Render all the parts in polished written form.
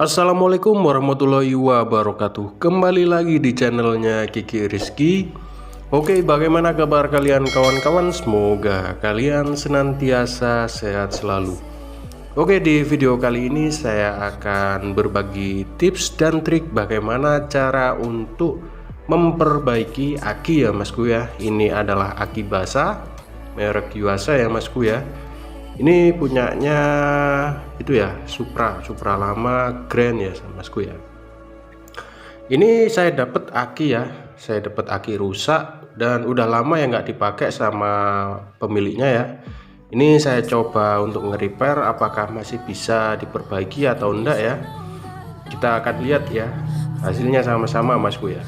Assalamualaikum warahmatullahi wabarakatuh. Kembali lagi di channelnya Kiki Rizky. Oke, bagaimana kabar kalian kawan-kawan? Semoga kalian senantiasa sehat selalu. Oke, di video kali ini saya akan berbagi tips dan trik bagaimana cara untuk memperbaiki aki ya masku ya. Ini adalah aki basah merek Yuasa ya masku ya. Ini punyanya itu ya Supra lama Grand ya masku ya. Ini saya dapat aki ya, saya dapat aki rusak dan udah lama ya nggak dipakai sama pemiliknya ya. Ini saya coba untuk nge-repair apakah masih bisa diperbaiki atau enggak ya. Kita akan lihat ya hasilnya sama-sama masku ya.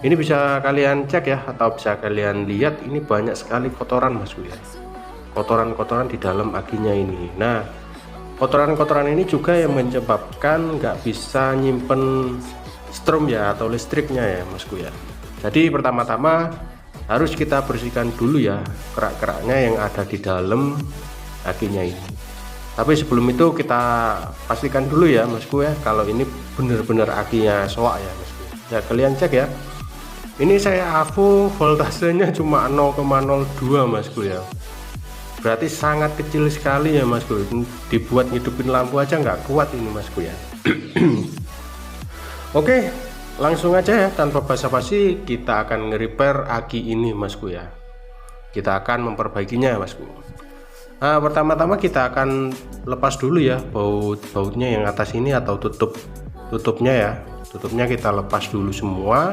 Ini bisa kalian cek ya atau bisa kalian lihat, ini banyak sekali kotoran masku ya. Kotoran-kotoran di dalam akinya ini. Nah, kotoran-kotoran ini juga yang menyebabkan nggak bisa nyimpen strom ya atau listriknya ya masku ya. Jadi pertama-tama harus kita bersihkan dulu ya kerak-keraknya yang ada di dalam akinya ini. Tapi sebelum itu kita pastikan dulu ya masku ya kalau ini benar-benar akinya soak ya masku ya. Kalian cek ya, ini saya AVO voltasenya cuma 0,02 masku ya, berarti sangat kecil sekali ya masku. Dibuat ngidupin lampu aja nggak kuat ini masku ya. Oke, langsung aja ya tanpa basa-basi kita akan nge-repair aki ini masku ya. Kita akan memperbaikinya masku. Nah, pertama-tama kita akan lepas dulu ya bautnya yang atas ini atau tutupnya ya. Tutupnya kita lepas dulu semua.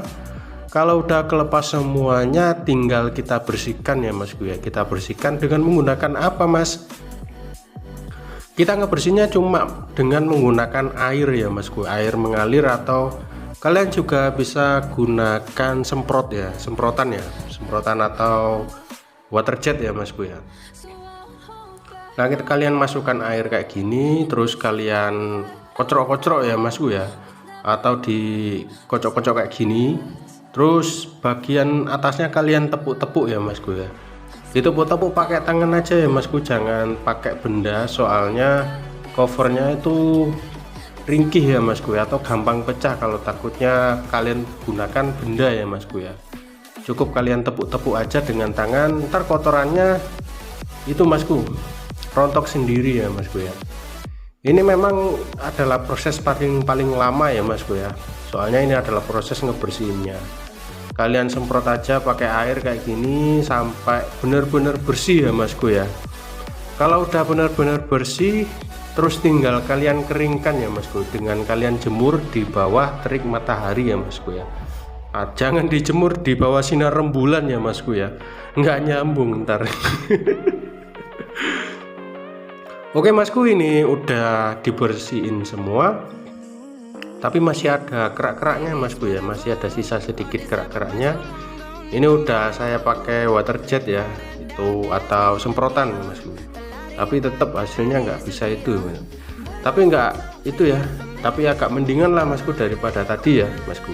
Kalau udah kelepas semuanya tinggal kita bersihkan ya masku ya. Kita bersihkan dengan menggunakan apa mas? Kita ngebersihnya cuma dengan menggunakan air ya masku. Air mengalir atau kalian juga bisa gunakan semprot ya, semprotan atau water jet ya masku ya. Nah, kalian masukkan air kayak gini, terus kalian kocrok-kocrok ya masku ya, atau dikocok-kocok kayak gini. Terus bagian atasnya kalian tepuk-tepuk ya masku ya. Ditepuk-tepuk pakai tangan aja ya masku, jangan pakai benda soalnya covernya itu ringkih ya masku ya, atau gampang pecah kalau takutnya kalian gunakan benda ya masku ya. Cukup kalian tepuk-tepuk aja dengan tangan, ntar kotorannya itu masku rontok sendiri ya masku ya. Ini memang adalah proses paling lama ya masku ya, soalnya ini adalah proses ngebersihinnya. Kalian semprot aja pakai air kayak gini sampai benar-benar bersih ya masku ya. Kalau udah benar-benar bersih, terus tinggal kalian keringkan ya masku, dengan kalian jemur di bawah terik matahari ya masku ya. Nah, jangan dijemur di bawah sinar rembulan ya masku ya, nggak nyambung ntar. Oke masku, ini udah dibersihin semua, tapi masih ada kerak-keraknya masku ya, masih ada sisa sedikit kerak-keraknya. Ini udah saya pakai water jet ya itu atau semprotan masku, tapi tetap hasilnya nggak bisa itu, tapi nggak itu ya, tapi agak mendingan lah masku daripada tadi ya masku.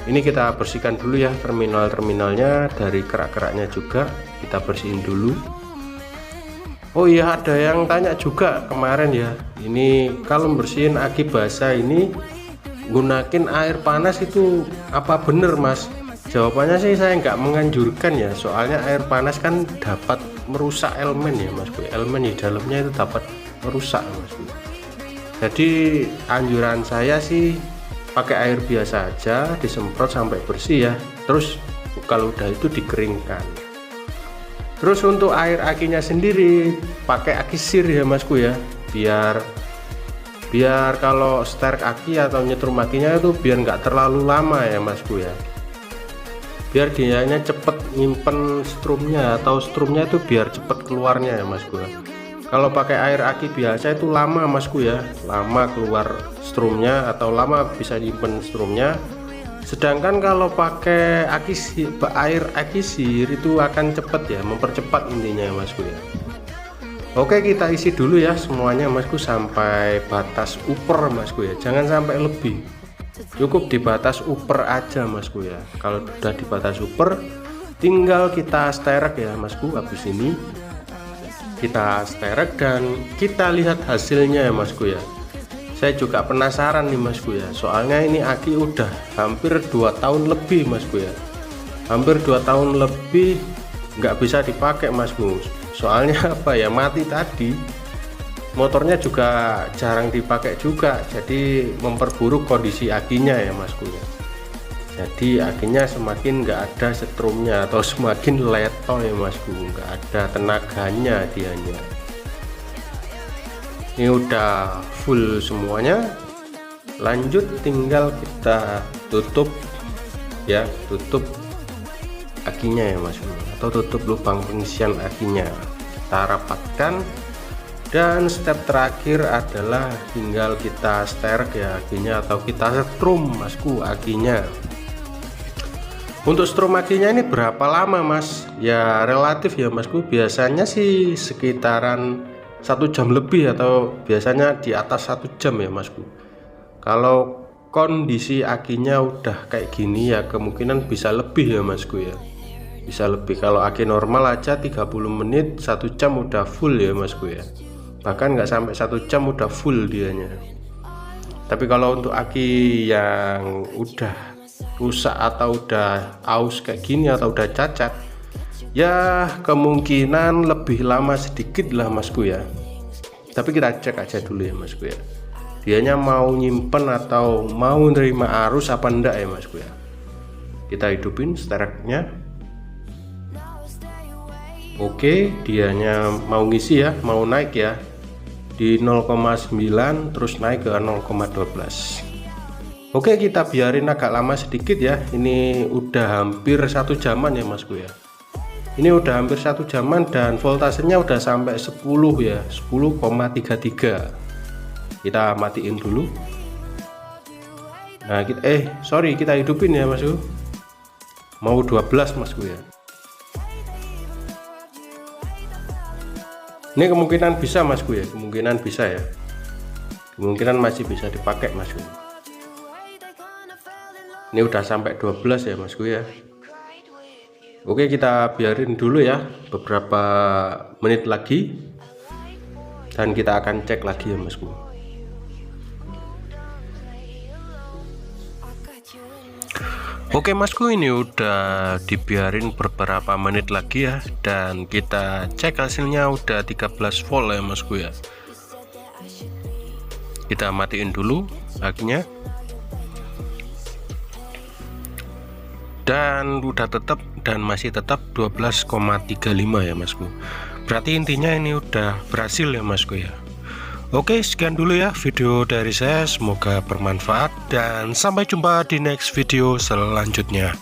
Ini kita bersihkan dulu ya terminalnya, dari kerak-keraknya juga kita bersihin dulu. Oh iya, ada yang tanya juga kemarin ya, ini kalau bersihin aki basah ini gunakin air panas itu apa bener mas? Jawabannya sih saya nggak menganjurkan ya, soalnya air panas kan dapat merusak elemen ya mas, elemen di dalamnya itu dapat merusak mas. Jadi anjuran saya sih pakai air biasa aja, disemprot sampai bersih ya, terus kalau udah itu dikeringkan. Terus untuk air akinya sendiri pakai aki sir ya masku ya, biar kalau sterk aki atau nyetrum akinya itu biar nggak terlalu lama ya masku ya, biar dianya cepet nyimpen strumnya atau strumnya itu biar cepet keluarnya ya masku ya. Kalau pakai air aki biasa itu lama masku ya, lama keluar strumnya atau lama bisa nyimpen strumnya. Sedangkan kalau pakai air aki sir itu akan cepet ya, mempercepat intinya ya masku ya. Oke, kita isi dulu ya semuanya masku sampai batas upper masku ya, jangan sampai lebih, cukup di batas upper aja masku ya. Kalau udah di batas upper tinggal kita sterek ya masku. Habis ini kita sterek dan kita lihat hasilnya ya masku ya. Saya juga penasaran nih Masku ya, soalnya ini aki udah hampir 2 tahun lebih Masku ya, hampir 2 tahun lebih nggak bisa dipakai Masku. Soalnya apa ya, mati tadi, motornya juga jarang dipakai juga, jadi memperburuk kondisi akinya ya Masku ya. Jadi akinya semakin nggak ada setrumnya atau semakin leto ya Masku, nggak ada tenaganya dianya. Ini udah full semuanya, lanjut tinggal kita tutup ya, tutup akinya ya Mas, atau tutup lubang pengisian akinya, kita rapatkan. Dan step terakhir adalah tinggal kita sterk ya akinya, atau kita setrum Masku akinya. Untuk strum akinya ini berapa lama Mas? Ya relatif ya Masku, biasanya sih sekitaran 1 jam lebih, atau biasanya di atas 1 jam ya Masku. Kalau kondisi akinya udah kayak gini ya kemungkinan bisa lebih ya Masku ya, bisa lebih. Kalau aki normal aja 30 menit 1 jam udah full ya Masku ya, bahkan nggak sampai 1 jam udah full dianya. Tapi kalau untuk aki yang udah rusak atau udah aus kayak gini atau udah cacat, ya kemungkinan lebih lama sedikit lah Masku ya. Tapi kita cek aja dulu ya Masku ya, dianya mau nyimpen atau mau nerima arus apa enggak ya Masku ya. Kita hidupin sterknya. Oke, dianya mau ngisi ya, mau naik ya, di 0,9 terus naik ke 0,12. Oke, kita biarin agak lama sedikit ya. Ini udah hampir 1 jaman ya Masku ya. Ini udah hampir 1 jaman dan voltasenya udah sampai 10 ya, 10,33. Kita matiin dulu. Nah, kita hidupin ya Masku. Mau 12 Masku ya. Ini kemungkinan bisa Masku ya, kemungkinan bisa ya. Kemungkinan masih bisa dipakai Masku. Ini udah sampai 12 ya Masku ya. Oke, kita biarin dulu ya beberapa menit lagi dan kita akan cek lagi ya Masku. Oke Masku, ini udah dibiarin beberapa menit lagi ya, dan kita cek hasilnya udah 13 volt ya Masku ya. Kita matiin dulu akinya. Dan udah tetap dan masih tetap 12,35 ya Masku. Berarti intinya ini udah berhasil ya Masku ya. Oke, sekian dulu ya video dari saya, semoga bermanfaat dan sampai jumpa di next video selanjutnya.